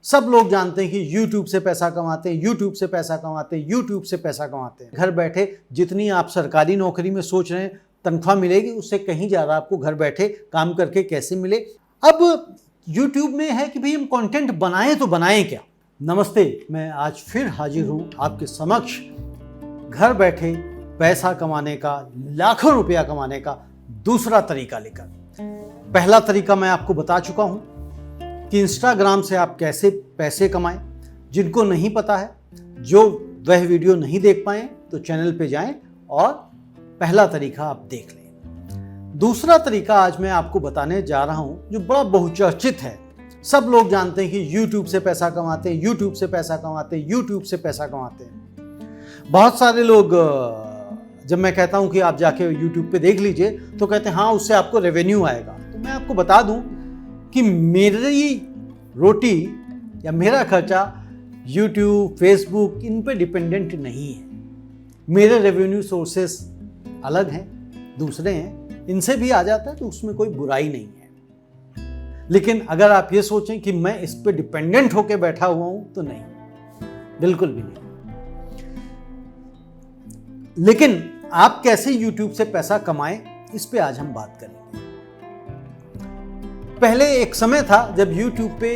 सब लोग जानते हैं कि YouTube से पैसा कमाते हैं, YouTube से पैसा कमाते हैं, YouTube से पैसा कमाते हैं। घर बैठे जितनी आप सरकारी नौकरी में सोच रहे हैं तनख्वाह मिलेगी, उससे कहीं ज़्यादा आपको घर बैठे काम करके कैसे मिले। अब YouTube में है कि भाई हम कंटेंट बनाएं तो बनाएं क्या। नमस्ते, मैं आज फिर हाजिर हूँ आपके समक्ष घर बैठे पैसा कमाने का, लाखों रुपया कमाने का दूसरा तरीका लेकर। पहला तरीका मैं आपको बता चुका हूँ कि इंस्टाग्राम से आप कैसे पैसे कमाएं। जिनको नहीं पता है, जो वह वीडियो नहीं देख पाए तो चैनल पे जाएं और पहला तरीका आप देख लें। दूसरा तरीका आज मैं आपको बताने जा रहा हूं जो बड़ा बहुचर्चित है। सब लोग जानते हैं कि YouTube से पैसा कमाते हैं, YouTube से पैसा कमाते हैं, YouTube से पैसा कमाते हैं। बहुत सारे लोग, जब मैं कहता हूं कि आप जाके YouTube पे देख लीजिए तो कहते हैं हाँ उससे आपको रेवेन्यू आएगा। तो मैं आपको बता दूं कि मेरी रोटी या मेरा खर्चा YouTube, Facebook इन पे डिपेंडेंट नहीं है। मेरे रेवेन्यू सोर्सेस अलग हैं, दूसरे हैं, इनसे भी आ जाता है तो उसमें कोई बुराई नहीं है। लेकिन अगर आप ये सोचें कि मैं इस पे डिपेंडेंट होकर बैठा हुआ हूं तो नहीं, बिल्कुल भी नहीं। लेकिन आप कैसे YouTube से पैसा कमाएं, इस पे आज हम बात करेंगे। पहले एक समय था जब YouTube पे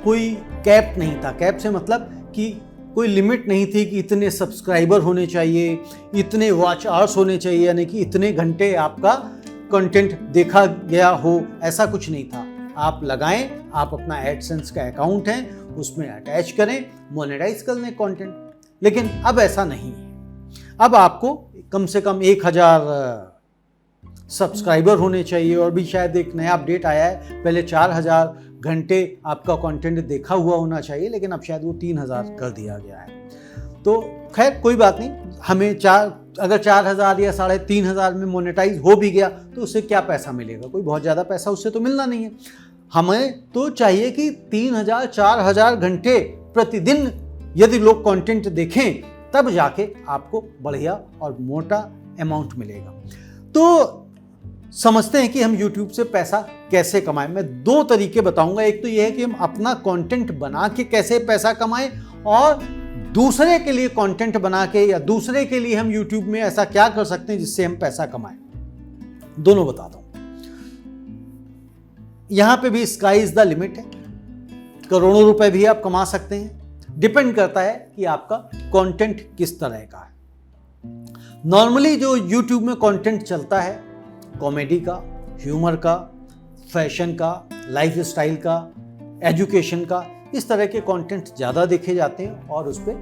कोई कैप नहीं था। कैप से मतलब कि कोई लिमिट नहीं थी कि इतने सब्सक्राइबर होने चाहिए, इतने वॉच आवर्स होने चाहिए, यानी कि इतने घंटे आपका कंटेंट देखा गया हो, ऐसा कुछ नहीं था। आप लगाएं, आप अपना एडसेंस का अकाउंट है उसमें अटैच करें, मोनेटाइज कर लें कंटेंट। लेकिन अब ऐसा नहीं है। अब आपको कम से कम 1000 सब्सक्राइबर होने चाहिए, और भी शायद एक नया अपडेट आया है, पहले 4000 घंटे आपका कंटेंट देखा हुआ होना चाहिए, लेकिन अब शायद वो 3000 कर दिया गया है। तो खैर कोई बात नहीं, हमें अगर 4000 या 3500 में मोनेटाइज हो भी गया तो उससे क्या पैसा मिलेगा, कोई बहुत ज़्यादा पैसा उससे तो मिलना नहीं है। हमें तो चाहिए कि 3000 4000 घंटे प्रतिदिन यदि लोग कंटेंट देखें तब जाके आपको बढ़िया और मोटा अमाउंट मिलेगा। तो समझते हैं कि हम YouTube से पैसा कैसे कमाएं। मैं 2 तरीके बताऊंगा। एक तो यह है कि हम अपना कंटेंट बना के कैसे पैसा कमाएं, और दूसरे के लिए कंटेंट बना के या दूसरे के लिए हम YouTube में ऐसा क्या कर सकते हैं जिससे हम पैसा कमाएं। दोनों बताता हूं। यहां पे भी स्काई इज द लिमिट है, करोड़ों रुपए भी आप कमा सकते हैं। डिपेंड करता है कि आपका कंटेंट किस तरह का है। नॉर्मली जो YouTube में कंटेंट चलता है, कॉमेडी का, ह्यूमर का, फैशन का, लाइफस्टाइल का, एजुकेशन का, इस तरह के कंटेंट ज़्यादा देखे जाते हैं और उस पर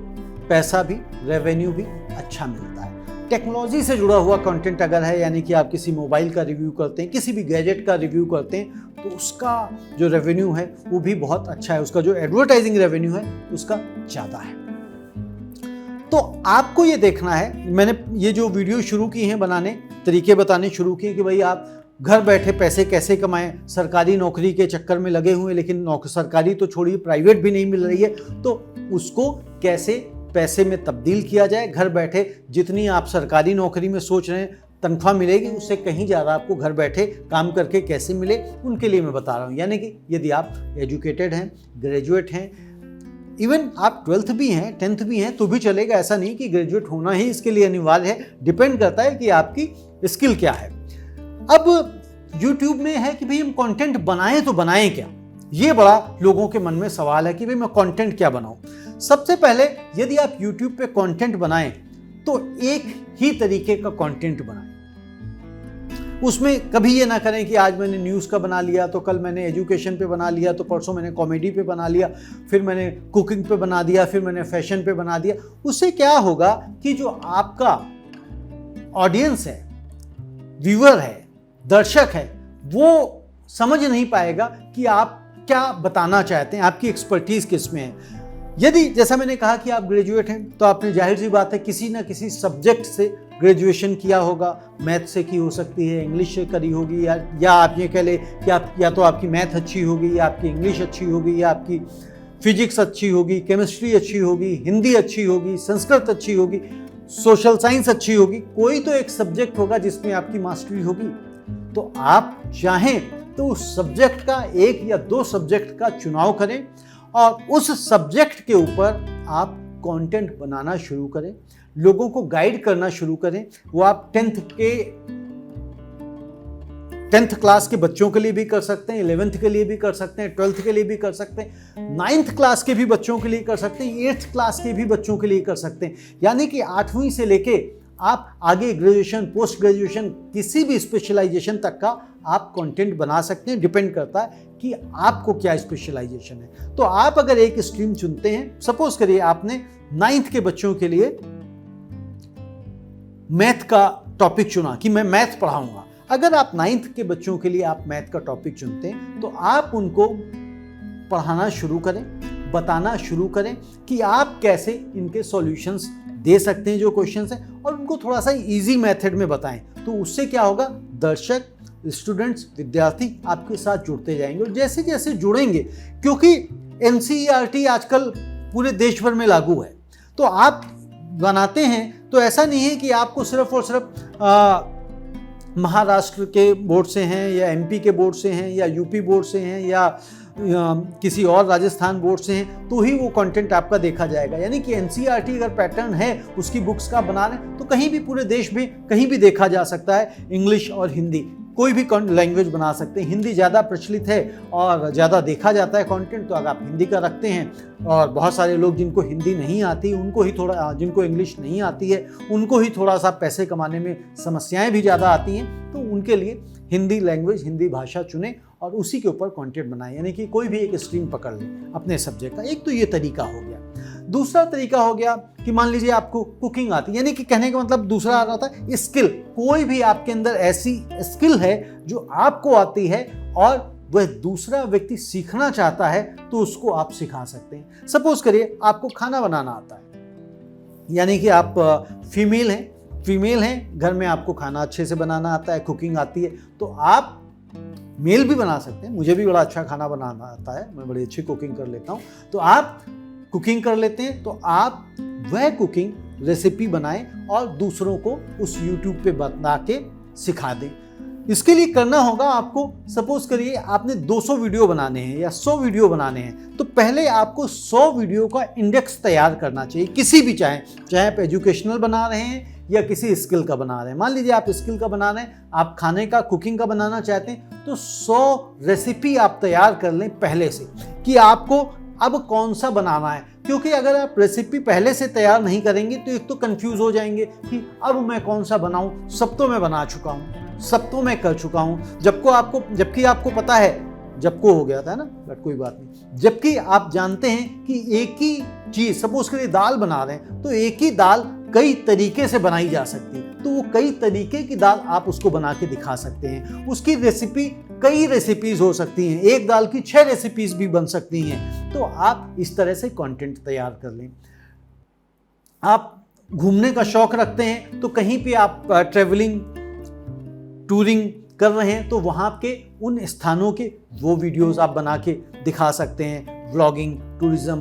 पैसा भी, रेवेन्यू भी अच्छा मिलता है। टेक्नोलॉजी से जुड़ा हुआ कंटेंट अगर है, यानी कि आप किसी मोबाइल का रिव्यू करते हैं, किसी भी गैजेट का रिव्यू करते हैं, तो उसका जो रेवेन्यू है वो भी बहुत अच्छा है। उसका जो एडवर्टाइजिंग रेवेन्यू है उसका ज़्यादा है। तो आपको ये देखना है, मैंने ये जो वीडियो शुरू की हैं बनाने, तरीके बताने शुरू किए कि भाई आप घर बैठे पैसे कैसे कमाएं। सरकारी नौकरी के चक्कर में लगे हुए, लेकिन सरकारी तो छोड़िए, प्राइवेट भी नहीं मिल रही है, तो उसको कैसे पैसे में तब्दील किया जाए। घर बैठे जितनी आप सरकारी नौकरी में सोच रहे हैं तनख्वाह मिलेगी, उससे कहीं ज़्यादा आपको घर बैठे काम करके कैसे मिले, उनके लिए मैं बता रहा हूँ। यानी कि यदि आप एजुकेटेड हैं, ग्रेजुएट हैं, इवन आप 12th भी हैं, 10th भी हैं तो भी चलेगा। ऐसा नहीं कि ग्रेजुएट होना ही इसके लिए अनिवार्य है, डिपेंड करता है कि आपकी स्किल क्या है। अब YouTube में है कि भाई हम कंटेंट बनाएं तो बनाएं क्या। ये बड़ा लोगों के मन में सवाल है कि भाई मैं कंटेंट क्या बनाऊं। सबसे पहले यदि आप YouTube पे कंटेंट बनाएं तो एक ही तरीके का कंटेंट बनाएं। उसमें कभी ये ना करें कि आज मैंने न्यूज़ का बना लिया तो कल मैंने एजुकेशन पे बना लिया, तो परसों मैंने कॉमेडी पे बना लिया, फिर मैंने कुकिंग पे बना दिया, फिर मैंने फैशन पे बना दिया। उससे क्या होगा कि जो आपका ऑडियंस है, व्यूअर है, दर्शक है, वो समझ नहीं पाएगा कि आप क्या बताना चाहते हैं, आपकी एक्सपर्टीज किस में है। यदि जैसा मैंने कहा कि आप ग्रेजुएट हैं तो आपने जाहिर सी बात है किसी ना किसी सब्जेक्ट से ग्रेजुएशन किया होगा। मैथ से की हो सकती है, इंग्लिश से करी होगी, या आप ये कह ले कि आप या तो आपकी मैथ अच्छी होगी, या आपकी इंग्लिश अच्छी होगी, या आपकी फिजिक्स अच्छी होगी, केमिस्ट्री अच्छी होगी, हिंदी अच्छी होगी, संस्कृत अच्छी होगी, सोशल साइंस अच्छी होगी। कोई तो एक सब्जेक्ट होगा जिसमें आपकी मास्टरी होगी। तो आप चाहें तो उस सब्जेक्ट का 1 या 2 सब्जेक्ट का चुनाव करें और उस सब्जेक्ट के ऊपर आप कंटेंट बनाना शुरू करें, लोगों को गाइड करना शुरू करें। वो आप 10th क्लास के बच्चों के लिए भी कर सकते हैं, 11th के लिए भी कर सकते हैं, 12th के लिए भी कर सकते हैं, 9th क्लास के भी बच्चों के लिए कर सकते हैं, 8th क्लास के भी बच्चों के लिए कर सकते हैं। यानी कि 8वीं से लेके आप आगे ग्रेजुएशन, पोस्ट ग्रेजुएशन, किसी भी स्पेशलाइजेशन तक का आप कंटेंट बना सकते हैं। डिपेंड करता है कि आपको क्या स्पेशलाइजेशन है। तो आप अगर एक स्ट्रीम चुनते हैं, सपोज करिए आपने 9th के बच्चों के लिए मैथ का टॉपिक चुना कि मैं मैथ पढ़ाऊंगा। अगर आप 9th के बच्चों के लिए आप मैथ का टॉपिक चुनते हैं तो आप उनको पढ़ाना शुरू करें, बताना शुरू करें कि आप कैसे इनके सॉल्यूशंस दे सकते हैं जो क्वेश्चंस हैं, और उनको थोड़ा सा इजी मेथड में बताएं। तो उससे क्या होगा, दर्शक, स्टूडेंट्स, विद्यार्थी आपके साथ जुड़ते जाएंगे। और जैसे जैसे जुड़ेंगे, क्योंकि NCERT आजकल पूरे देश भर में लागू है, तो आप बनाते हैं तो ऐसा नहीं है कि आपको सिर्फ और सिर्फ महाराष्ट्र के बोर्ड से हैं या MP के बोर्ड से हैं या UP बोर्ड से हैं या किसी और राजस्थान बोर्ड से हैं तो ही वो कंटेंट आपका देखा जाएगा। यानी कि NCERT अगर पैटर्न है उसकी बुक्स का बना रहे तो कहीं भी पूरे देश में कहीं भी देखा जा सकता है। इंग्लिश और हिंदी कोई भी लैंग्वेज बना सकते हैं। हिंदी ज़्यादा प्रचलित है और ज़्यादा देखा जाता है कंटेंट, तो अगर आप हिंदी का रखते हैं और बहुत सारे लोग जिनको हिंदी नहीं आती उनको ही थोड़ा, जिनको इंग्लिश नहीं आती है उनको ही थोड़ा सा पैसे कमाने में समस्याएं भी ज़्यादा आती हैं, तो उनके लिए हिंदी लैंग्वेज, हिंदी भाषा चुने और उसी के ऊपर कंटेंट बनाएं। यानी कि कोई भी एक स्ट्रीम पकड़ लें अपने सब्जेक्ट का। एक तो ये तरीका हो गया। दूसरा तरीका हो गया कि मान लीजिए आपको कुकिंग आती है, यानी कि कहने का मतलब दूसरा आ रहा था स्किल। कोई भी आपके अंदर ऐसी स्किल है जो आपको आती है और वह दूसरा व्यक्ति सीखना चाहता है तो उसको आप सिखा सकते हैं। सपोज करिए आपको खाना बनाना आता है, यानी कि आप फीमेल हैं, घर में आपको खाना अच्छे से बनाना आता है, कुकिंग आती है, तो आप मेल भी बना सकते हैं। मुझे भी बड़ा अच्छा खाना बनाना आता है, मैं बड़ी अच्छी कुकिंग कर लेता हूँ। तो आप कुकिंग कर लेते हैं तो आप वह कुकिंग रेसिपी बनाएं और दूसरों को उस YouTube पे बता के सिखा दें। इसके लिए करना होगा आपको, सपोज करिए आपने 200 वीडियो बनाने हैं या 100 वीडियो बनाने हैं, तो पहले आपको 100 वीडियो का इंडेक्स तैयार करना चाहिए। किसी भी चाहे आप एजुकेशनल बना रहे हैं या किसी स्किल का बना रहे हैं। मान लीजिए आप स्किल का बना रहे हैं, आप खाने का, कुकिंग का बनाना चाहते हैं, तो 100 रेसिपी आप तैयार कर लें पहले से कि आपको अब कौन सा बनाना है। क्योंकि अगर आप रेसिपी पहले से तैयार नहीं करेंगे तो एक तो कंफ्यूज हो जाएंगे कि अब मैं कौन सा बनाऊं, सब तो मैं बना चुका हूं, सब तो मैं कर चुका हूं। जबकि आपको पता है, जबको हो गया था ना, बट कोई बात नहीं। जबकि आप जानते हैं कि एक ही चीज, सपोज करिए दाल बना रहे हैं, तो एक ही दाल कई तरीके से बनाई जा सकती है, तो वो कई तरीके की दाल आप उसको बना के दिखा सकते हैं। उसकी रेसिपी, कई रेसिपीज हो सकती हैं, एक दाल की 6 रेसिपीज भी बन सकती हैं। तो आप इस तरह से कंटेंट तैयार कर लें। आप घूमने का शौक रखते हैं तो कहीं पे आप ट्रैवलिंग, टूरिंग कर रहे हैं तो वहाँ के उन स्थानों के वो वीडियोस आप बना के दिखा सकते हैं। व्लॉगिंग, टूरिज्म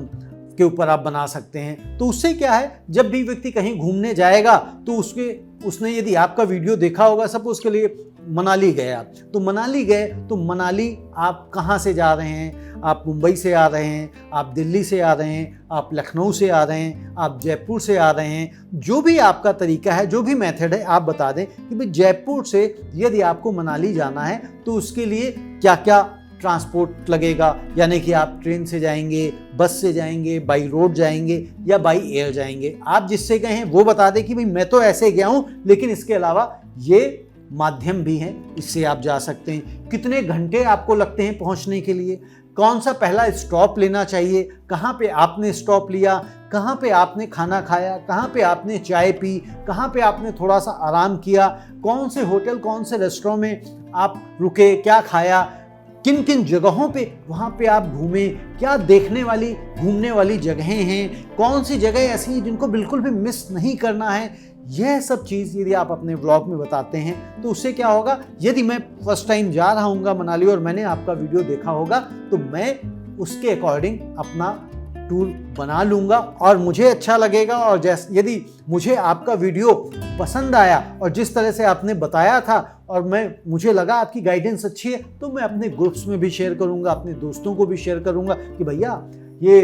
के ऊपर आप बना सकते हैं। तो उससे क्या है, जब भी व्यक्ति कहीं घूमने जाएगा तो उसने यदि आपका वीडियो देखा होगा, सपोज के लिए मनाली गए आप, तो मनाली गए तो मनाली आप कहाँ से जा रहे हैं, आप मुंबई से आ रहे हैं, आप दिल्ली से आ रहे हैं, आप लखनऊ से आ रहे हैं, आप जयपुर से आ रहे हैं, जो भी आपका तरीका है, जो भी मेथड है, आप बता दें कि भाई जयपुर से यदि आपको मनाली जाना है तो उसके लिए क्या क्या ट्रांसपोर्ट लगेगा। यानी कि आप ट्रेन से जाएंगे, बस से जाएंगे, बाई रोड जाएंगे या बाई एयर जाएंगे। आप जिससे गए हैं वो बता दें कि भाई मैं तो ऐसे गया हूँ, लेकिन इसके अलावा ये माध्यम भी हैं, इससे आप जा सकते हैं। कितने घंटे आपको लगते हैं पहुंचने के लिए, कौन सा पहला स्टॉप लेना चाहिए, कहाँ पे आपने स्टॉप लिया, कहाँ पे आपने खाना खाया, कहाँ पे आपने चाय पी, कहाँ पे आपने थोड़ा सा आराम किया, कौन से होटल, कौन से रेस्टोरेंट में आप रुके, क्या खाया, किन किन जगहों पे वहाँ पे आप घूमे, क्या देखने वाली, घूमने वाली जगहें हैं, कौन सी जगह ऐसी हैं जिनको बिल्कुल भी मिस नहीं करना है। यह सब चीज़ यदि आप अपने व्लॉग में बताते हैं तो उससे क्या होगा, यदि मैं फर्स्ट टाइम जा रहा हूँगा मनाली और मैंने आपका वीडियो देखा होगा तो मैं उसके अकॉर्डिंग अपना टूर बना लूँगा और मुझे अच्छा लगेगा। और यदि मुझे आपका वीडियो पसंद आया और जिस तरह से आपने बताया था और मुझे लगा आपकी गाइडेंस अच्छी है, तो मैं अपने ग्रुप्स में भी शेयर करूँगा, अपने दोस्तों को भी शेयर करूँगा कि भैया ये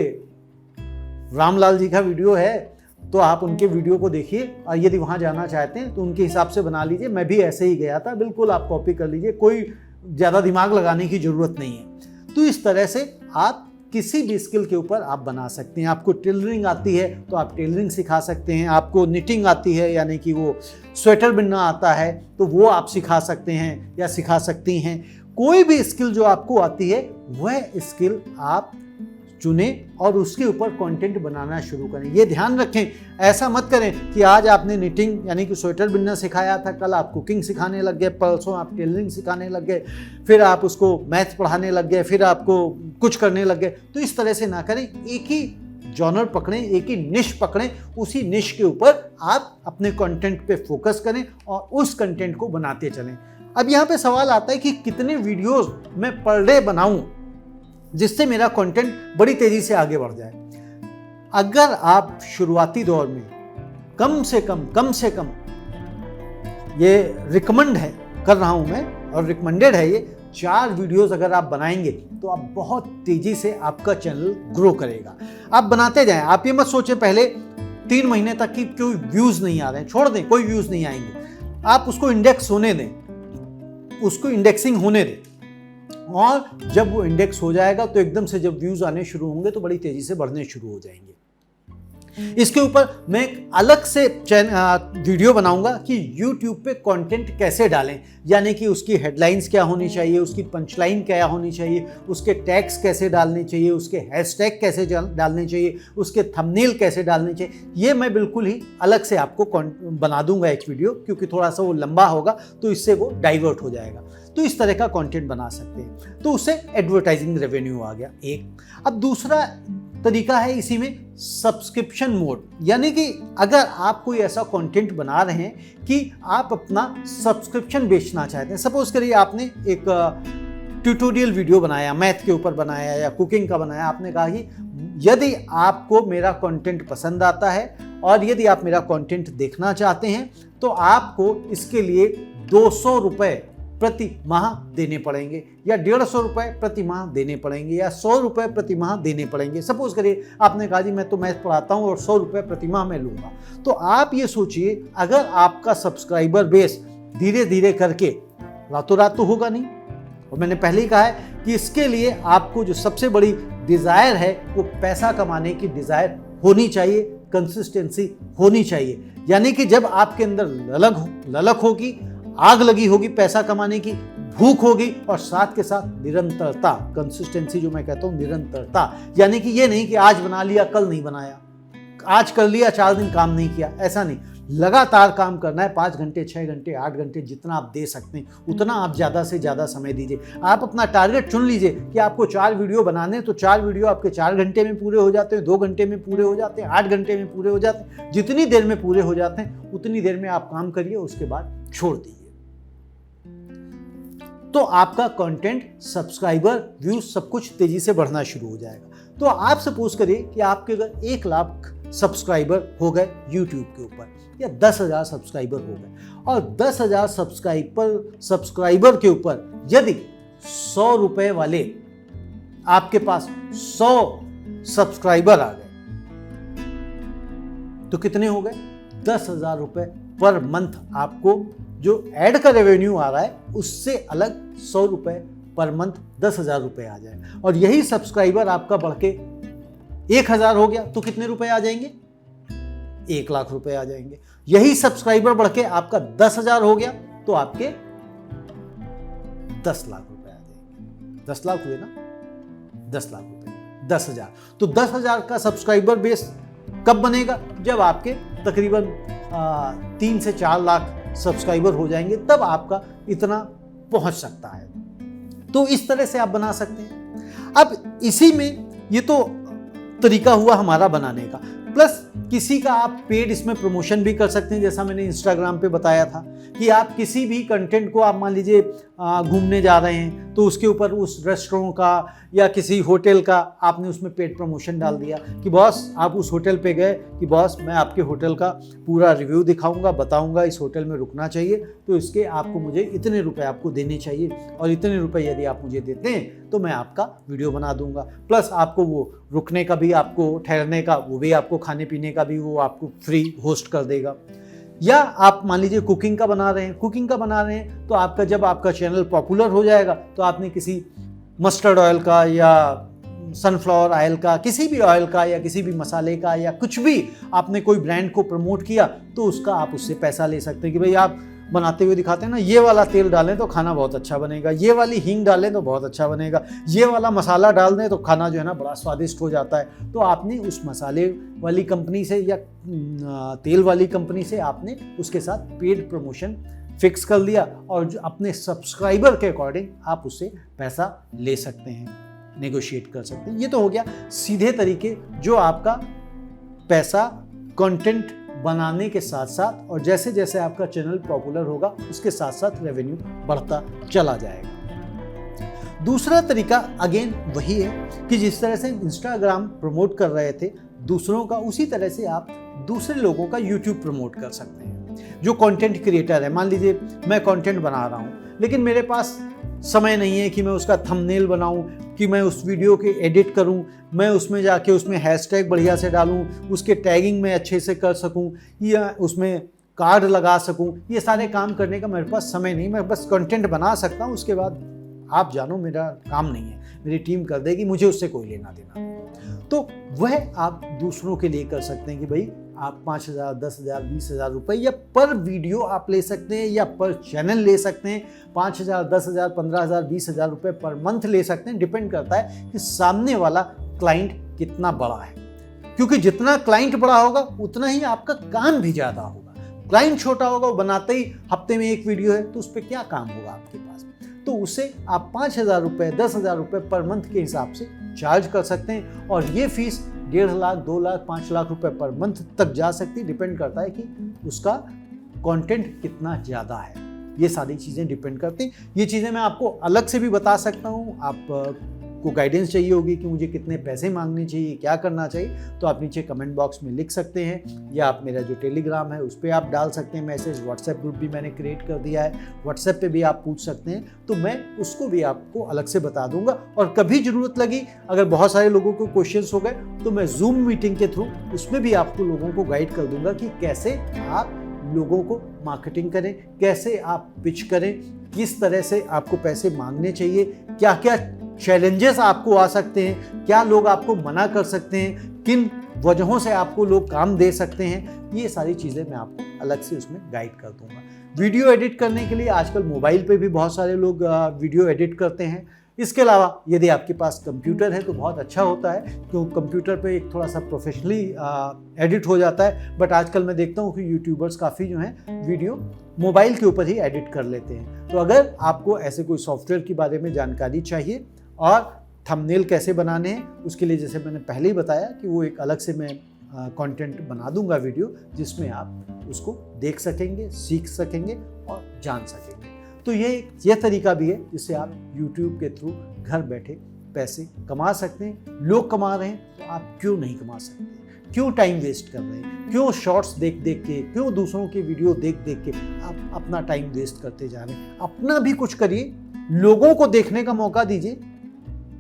रामलाल जी का वीडियो है तो आप उनके वीडियो को देखिए और यदि वहाँ जाना चाहते हैं तो उनके हिसाब से बना लीजिए। मैं भी ऐसे ही गया था, बिल्कुल आप कॉपी कर लीजिए, कोई ज़्यादा दिमाग लगाने की ज़रूरत नहीं है। तो इस तरह से आप किसी भी स्किल के ऊपर आप बना सकते हैं। आपको टेलरिंग आती है तो आप टेलरिंग सिखा सकते हैं, आपको निटिंग आती है यानी कि वो स्वेटर बुनना आता है तो वो आप सिखा सकते हैं या सिखा सकती हैं। कोई भी स्किल जो आपको आती है वह स्किल आप चुने और उसके ऊपर कंटेंट बनाना शुरू करें। ये ध्यान रखें, ऐसा मत करें कि आज आपने निटिंग यानी कि स्वेटर बुनना सिखाया था, कल आप कुकिंग सिखाने लग गए, परसों आप टेलरिंग सिखाने लग गए, फिर आप उसको मैथ पढ़ाने लग गए, फिर आपको कुछ करने लग गए। तो इस तरह से ना करें, एक ही जॉनर पकड़ें, एक ही निश पकड़ें, उसी निश के ऊपर आप अपने कंटेंट पे फोकस करें और उस कंटेंट को बनाते चलें। अब यहाँ पे सवाल आता है कि कितने वीडियोस मैं पर डे बनाऊं जिससे मेरा कंटेंट बड़ी तेजी से आगे बढ़ जाए। अगर आप शुरुआती दौर में कम से कम ये रिकमेंड है कर रहा हूं मैं और रिकमेंडेड है, ये 4 वीडियोस अगर आप बनाएंगे तो आप बहुत तेजी से आपका चैनल ग्रो करेगा। आप बनाते जाएं, आप ये मत सोचें पहले 3 महीने तक कि कोई व्यूज नहीं आ रहे हैं, छोड़ दें, कोई व्यूज नहीं आएंगे। आप उसको इंडेक्स होने दें, उसको इंडेक्सिंग होने दें और जब वो इंडेक्स हो जाएगा तो एकदम से जब व्यूज आने शुरू होंगे तो बड़ी तेजी से बढ़ने शुरू हो जाएंगे। इसके ऊपर मैं एक अलग से वीडियो बनाऊंगा कि YouTube पे कंटेंट कैसे डालें, यानी कि उसकी हेडलाइंस क्या होनी चाहिए, उसकी पंचलाइन क्या होनी चाहिए, उसके टैग्स कैसे डालने चाहिए, उसके हैशटैग कैसे डालने चाहिए, उसके थंबनेल कैसे डालने चाहिए। ये मैं बिल्कुल ही अलग से आपको बना दूंगा एक वीडियो, क्योंकि थोड़ा सा वो लंबा होगा तो इससे वो डाइवर्ट हो जाएगा। तो इस तरह का कंटेंट बना सकते हैं, तो उससे एडवर्टाइजिंग रेवेन्यू आ गया एक। अब दूसरा तरीका है इसी में सब्सक्रिप्शन मोड, यानी कि अगर आप कोई ऐसा कंटेंट बना रहे हैं कि आप अपना सब्सक्रिप्शन बेचना चाहते हैं। सपोज करिए आपने एक ट्यूटोरियल वीडियो बनाया, मैथ के ऊपर बनाया या कुकिंग का बनाया। आपने कहा कि यदि आपको मेरा कंटेंट पसंद आता है और यदि आप मेरा कंटेंट देखना चाहते हैं तो आपको इसके लिए 200 रुपये प्रति माह देने पड़ेंगे या 150 रुपये प्रति माह देने पड़ेंगे या 100 रुपये प्रति माह देने पड़ेंगे। सपोज करिए आपने कहा जी मैं तो मैथ पढ़ाता हूँ और 100 रुपये प्रति माह मैं लूँगा। तो आप ये सोचिए, अगर आपका सब्सक्राइबर बेस धीरे धीरे करके रातों रात तो होगा नहीं, और मैंने पहले ही कहा है कि इसके लिए आपको जो सबसे बड़ी डिज़ायर है वो पैसा कमाने की डिज़ायर होनी चाहिए, कंसिस्टेंसी होनी चाहिए। यानी कि जब आपके अंदर ललक होगी, आग लगी होगी, पैसा कमाने की भूख होगी और साथ के साथ निरंतरता, कंसिस्टेंसी जो मैं कहता हूं निरंतरता, यानी कि ये नहीं कि आज बना लिया कल नहीं बनाया, आज कर लिया 4 दिन काम नहीं किया, ऐसा नहीं। लगातार काम करना है, 5 घंटे 6 घंटे 8 घंटे जितना आप दे सकते हैं उतना आप ज़्यादा से ज़्यादा समय दीजिए। आप अपना टारगेट चुन लीजिए कि आपको 4 वीडियो बनाने, तो 4 वीडियो आपके 4 घंटे में पूरे हो जाते हैं, 2 घंटे में पूरे हो जाते हैं, 8 घंटे में पूरे हो जाते हैं। जितनी देर में पूरे हो जाते हैं उतनी देर में आप काम करिए, उसके बाद छोड़ दीजिए। तो आपका कंटेंट, सब्सक्राइबर, व्यूज सब कुछ तेजी से बढ़ना शुरू हो जाएगा। तो आप सपोज करिए कि आपके अगर 1 लाख सब्सक्राइबर हो गए YouTube के ऊपर या 10,000 सब्सक्राइबर हो गए और 10,000 सब्सक्राइबर के ऊपर यदि 100 रुपए वाले आपके पास 100 सब्सक्राइबर आ गए तो कितने हो गए? 10,000 रुपए पर मंथ आपको जो ऐड का रेवेन्यू आ रहा है उससे अलग 100 रुपए पर मंथ 10,000 रुपए आ जाए। और यही सब्सक्राइबर आपका बढ़ के 1,000 हो गया तो कितने रुपए आ जाएंगे? 1 लाख रुपए आ जाएंगे। यही सब्सक्राइबर बढ़ के आपका 10,000 हो गया तो आपके 10 लाख रुपए आ जाएंगे। 10 लाख हुए ना? 10 लाख रुपए, 10,000। तो 10,000 का सब्सक्राइबर बेस कब बनेगा? जब आपके तकरीबन 3 से 4 लाख सब्सक्राइबर हो जाएंगे, तब आपका इतना पहुंच सकता है। तो इस तरह से आप बना सकते हैं। अब इसी में ये तो तरीका हुआ हमारा बनाने का। प्लस किसी का आप पेड इसमें प्रमोशन भी कर सकते हैं, जैसा मैंने इंस्टाग्राम पे बताया था कि आप किसी भी कंटेंट को, आप मान लीजिए घूमने जा रहे हैं तो उसके ऊपर उस रेस्टोरेंट का या किसी होटल का आपने उसमें पेड प्रमोशन डाल दिया कि बॉस आप उस होटल पे गए कि बॉस मैं आपके होटल का पूरा रिव्यू दिखाऊंगा, बताऊंगा इस होटल में रुकना चाहिए, तो इसके आपको मुझे इतने रुपए आपको देने चाहिए और इतने रुपए यदि आप मुझे देते हैं तो मैं आपका वीडियो बना दूंगा। प्लस आपको वो रुकने का भी, आपको ठहरने का वो भी, आपको खाने पीने का भी वो आपको फ्री होस्ट कर देगा। या आप मान लीजिए कुकिंग का बना रहे हैं तो आपका जब आपका चैनल पॉपुलर हो जाएगा तो आपने किसी मस्टर्ड ऑयल का या सनफ्लावर ऑयल का, किसी भी ऑयल का या किसी भी मसाले का या कुछ भी आपने कोई ब्रांड को प्रमोट किया तो उसका आप उससे पैसा ले सकते हैं कि भाई आप बनाते हुए दिखाते हैं ना, ये वाला तेल डालें तो खाना बहुत अच्छा बनेगा, ये वाली हींग डालें तो बहुत अच्छा बनेगा, ये वाला मसाला डाल दें तो खाना जो है ना बड़ा स्वादिष्ट हो जाता है। तो आपने उस मसाले वाली कंपनी से या तेल वाली कंपनी से आपने उसके साथ पेड प्रमोशन फिक्स कर लिया और अपने सब्सक्राइबर के अकॉर्डिंग आप उससे पैसा ले सकते हैं, नेगोशिएट कर सकते हैं। ये तो हो गया सीधे तरीके जो आपका पैसा कंटेंट बनाने के साथ साथ, और जैसे जैसे आपका चैनल पॉपुलर होगा उसके साथ साथ रेवेन्यू बढ़ता चला जाएगा। दूसरा तरीका अगेन वही है कि जिस तरह से इंस्टाग्राम प्रमोट कर रहे थे दूसरों का, उसी तरह से आप दूसरे लोगों का यूट्यूब प्रमोट कर सकते हैं। जो कंटेंट क्रिएटर है, मान लीजिए मैं कंटेंट बना रहा हूँ लेकिन मेरे पास समय नहीं है कि मैं उसका थंबनेल बनाऊं, कि मैं उस वीडियो के एडिट करूं, मैं उसमें जाके उसमें हैशटैग बढ़िया से डालूं, उसके टैगिंग में अच्छे से कर सकूं या उसमें कार्ड लगा सकूं, ये सारे काम करने का मेरे पास समय नहीं। मैं बस कंटेंट बना सकता हूं, उसके बाद आप जानो मेरा काम नहीं है, मेरी टीम कर देगी, मुझे उससे कोई लेना देना नहीं। तो वह आप दूसरों के लिए कर सकते हैं कि भाई आप 5,000, 10,000, 20,000 रुपये या पर वीडियो आप ले सकते हैं या पर चैनल ले सकते हैं। 5,000, 10,000, 15,000, 20,000 रुपये पर मंथ ले सकते हैं। डिपेंड करता है कि सामने वाला क्लाइंट कितना बड़ा है, क्योंकि जितना क्लाइंट बड़ा होगा उतना ही आपका काम भी ज़्यादा होगा। क्लाइंट छोटा होगा, वो बनाते ही हफ्ते में एक वीडियो है तो उस पर क्या काम होगा आपके पास, तो उसे आप 5,000 रुपये, 10,000 रुपये पर मंथ के हिसाब से चार्ज कर सकते हैं और ये फीस 1.5 लाख, 2 लाख, 5 लाख रुपए पर मंथ तक जा सकती है। डिपेंड करता है कि उसका कंटेंट कितना ज़्यादा है, ये सारी चीज़ें डिपेंड करती हैं। ये चीज़ें मैं आपको अलग से भी बता सकता हूँ। आपको गाइडेंस चाहिए होगी कि मुझे कितने पैसे मांगने चाहिए, क्या करना चाहिए, तो आप नीचे कमेंट बॉक्स में लिख सकते हैं या आप मेरा जो टेलीग्राम है उस पर आप डाल सकते हैं मैसेज। व्हाट्सएप ग्रुप भी मैंने क्रिएट कर दिया है, व्हाट्सएप पे भी आप पूछ सकते हैं, तो मैं उसको भी आपको अलग से बता दूंगा। और कभी ज़रूरत लगी, अगर बहुत सारे लोगों को क्वेश्चंस हो गए, तो मैं जूम मीटिंग के थ्रू उसमें भी आपको लोगों को गाइड कर दूंगा कि कैसे आप लोगों को मार्केटिंग करें, कैसे आप पिच करें, किस तरह से आपको पैसे मांगने चाहिए, क्या क्या चैलेंजेस आपको आ सकते हैं, क्या लोग आपको मना कर सकते हैं, किन वजहों से आपको लोग काम दे सकते हैं, ये सारी चीज़ें मैं आपको अलग से उसमें गाइड कर दूंगा। वीडियो एडिट करने के लिए आजकल मोबाइल पे भी बहुत सारे लोग वीडियो एडिट करते हैं। इसके अलावा यदि आपके पास कंप्यूटर है तो बहुत अच्छा होता है, क्योंकि कंप्यूटर पे एक थोड़ा सा प्रोफेशनली एडिट हो जाता है। बट आजकल मैं देखता हूँ कि यूट्यूबर्स काफ़ी जो हैं वीडियो मोबाइल के ऊपर ही एडिट कर लेते हैं। तो अगर आपको ऐसे कोई सॉफ्टवेयर के बारे में जानकारी चाहिए और थंबनेल कैसे बनाने हैं, उसके लिए जैसे मैंने पहले ही बताया कि वो एक अलग से मैं कंटेंट बना दूंगा वीडियो, जिसमें आप उसको देख सकेंगे, सीख सकेंगे और जान सकेंगे। तो ये तरीका भी है जिससे आप YouTube के थ्रू घर बैठे पैसे कमा सकते हैं। लोग कमा रहे हैं तो आप क्यों नहीं कमा सकते? क्यों टाइम वेस्ट कर रहे हैं? क्यों शॉर्ट्स देख देख के, क्यों दूसरों के वीडियो देख देख के आप अपना टाइम वेस्ट करते जा रहे हैं? अपना भी कुछ करिए, लोगों को देखने का मौका दीजिए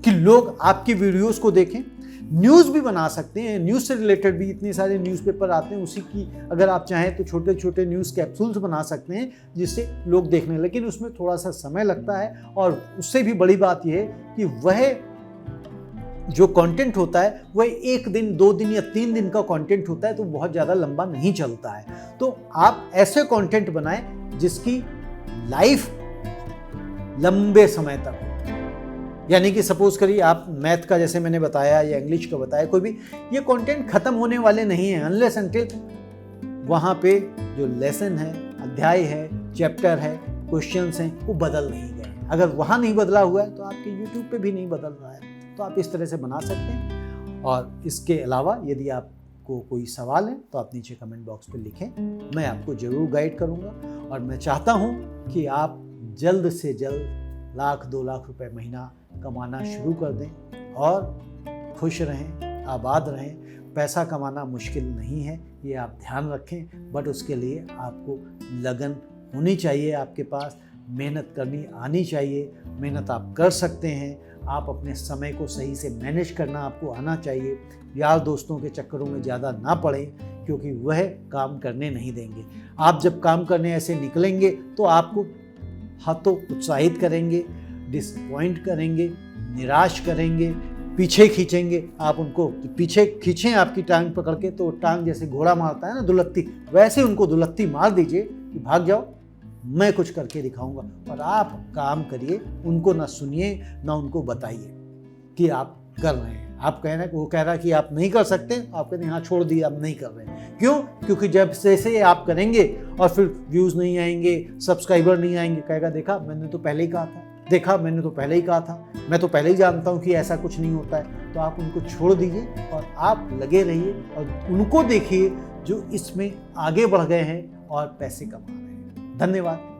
कि लोग आपकी वीडियोस को देखें। न्यूज़ भी बना सकते हैं, न्यूज़ से रिलेटेड भी इतने सारे न्यूज़पेपर आते हैं, उसी की अगर आप चाहें तो छोटे छोटे न्यूज़ कैप्सूल्स बना सकते हैं जिससे लोग देखने, लेकिन उसमें थोड़ा सा समय लगता है। और उससे भी बड़ी बात यह है कि वह जो कंटेंट होता है वह 1 दिन, 2 दिन या 3 दिन का कंटेंट होता है, तो बहुत ज़्यादा लंबा नहीं चलता है। तो आप ऐसे कंटेंट बनाएं जिसकी लाइफ लंबे समय तक हो। यानी कि सपोज करिए आप मैथ का जैसे मैंने बताया या इंग्लिश का बताया, कोई भी ये कंटेंट खत्म होने वाले नहीं हैं अनलेस अनटिल वहाँ पे जो लेसन है, अध्याय है, चैप्टर है, क्वेश्चंस हैं, वो बदल नहीं गए। अगर वहाँ नहीं बदला हुआ है तो आपके YouTube पे भी नहीं बदल रहा है। तो आप इस तरह से बना सकते हैं। और इसके अलावा यदि आप आपको कोई सवाल है तो आप नीचे कमेंट बॉक्स पे लिखें, मैं आपको ज़रूर गाइड करूँगा। और मैं चाहता हूँ कि आप जल्द से जल्द 1-2 लाख रुपए महीना कमाना शुरू कर दें और खुश रहें, आबाद रहें। पैसा कमाना मुश्किल नहीं है, ये आप ध्यान रखें, बट उसके लिए आपको लगन होनी चाहिए, आपके पास मेहनत करनी आनी चाहिए। मेहनत आप कर सकते हैं, आप अपने समय को सही से मैनेज करना आपको आना चाहिए। यार दोस्तों के चक्करों में ज़्यादा ना पड़ें, क्योंकि वह काम करने नहीं देंगे। आप जब काम करने ऐसे निकलेंगे तो आपको हाथों उत्साहित करेंगे, डिसपॉइंट करेंगे, निराश करेंगे, पीछे खींचेंगे। आप उनको पीछे खींचें आपकी टांग पकड़ के, तो टांग जैसे घोड़ा मारता है ना दुलत्ती, वैसे उनको दुलत्ती मार दीजिए कि भाग जाओ, मैं कुछ करके दिखाऊंगा। और आप काम करिए, उनको ना सुनिए ना उनको बताइए कि आप कर रहे हैं। आप कहना, वो कह रहा कि आप नहीं कर सकते, आप कहते हैं हाँ छोड़ दिए, आप नहीं कर रहे हैं। क्यों? क्योंकि जब जैसे आप करेंगे और फिर व्यूज़ नहीं आएंगे, सब्सक्राइबर नहीं आएंगे, कहेगा देखा मैंने तो पहले ही कहा था, देखा मैंने तो पहले ही कहा था, मैं तो पहले ही जानता हूँ कि ऐसा कुछ नहीं होता है। तो आप उनको छोड़ दीजिए और आप लगे रहिए और उनको देखिए जो इसमें आगे बढ़ गए हैं और पैसे कमा रहे हैं। धन्यवाद।